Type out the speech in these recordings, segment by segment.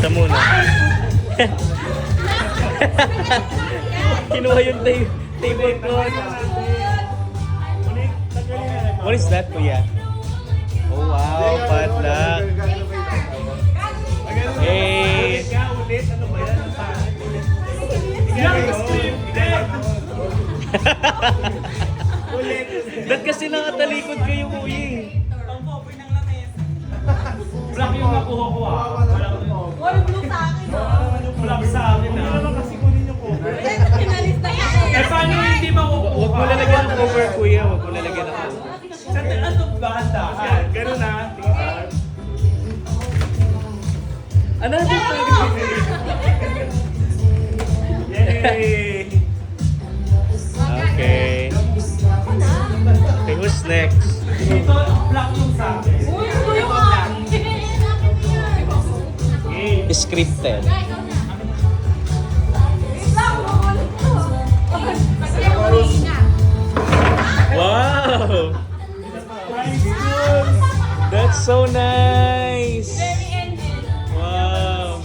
Siya muna. Kinuha yung table cloth. What is that, kuya? Oh, wow, padlock. Hey! Ba't kasi nakatalikod kayo, kuya? Black yung nakuha ko ah. All blue sa akin. Black sa akin ah. Hindi naman kasi kunin yung cover. Pinalis na yan. Eh paano hindi makukuha? Huwag mo lalagyan ng cover, kuya. Huwag mo lalagyan ng cover. Sa ano ba handa? Yan, ganun na. Tingnan. Ano na dito? Yay! Okay. Okay, who's next? Dito, black yung sa akin. Uy, ito yung akin. Okay. Scripted. Wow! That's so nice! Wow!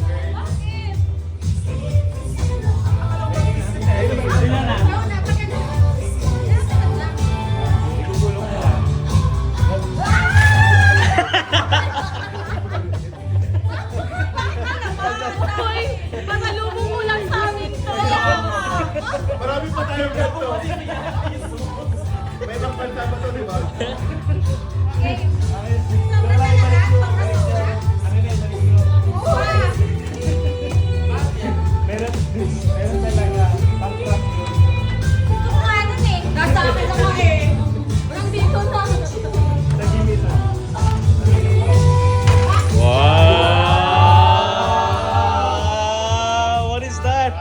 Uy, pasalubong mo lang sa amin to. Marami pa tayong ganito. May ibang bansa pa to, di ba? Meron talaga. Pang-trap yun. Gusto ko nga nun eh. Nasa akin naman eh. Walang dito na. Nag-imit na. Wow! What is that?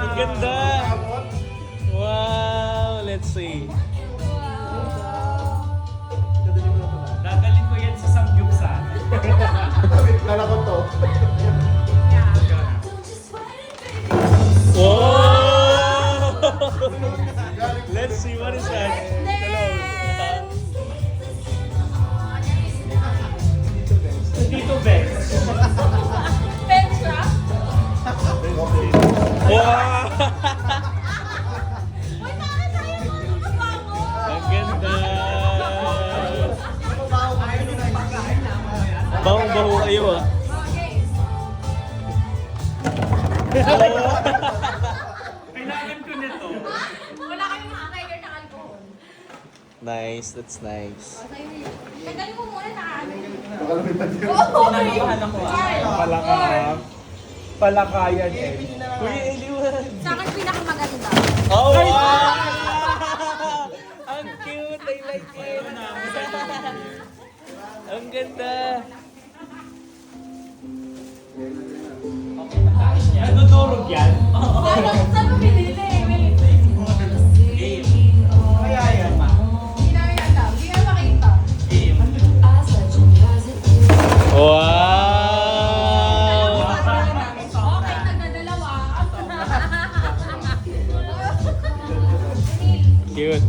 Ang ganda! Wow! Let's see. Dadalhin ko yan sa Samgyupsal. Kala ko to. Wow! Let's see, what is that? Dito, Bex. Petra? Wow! Uy, bakit tayo mga bago? Ang ganda! Bahong-baho kayo ah. Kailangan ko nito. Wala kayong nakakaigay ng alcohol. Nice, that's nice. Tagalin mo muna nakaano. Kinakabahan ako ah. Palakang. Palakayan eh. Kuya, iliwan! Sa akin pinakamaganda. Oh, wow! Ang cute! I like it! Ang ganda! Ano durog yan? Saan mo pinili? Wait. Kaya yan ma. Hindi namin alam. Hindi nga makita. Wow! Okay, nagdadalawa. Cute.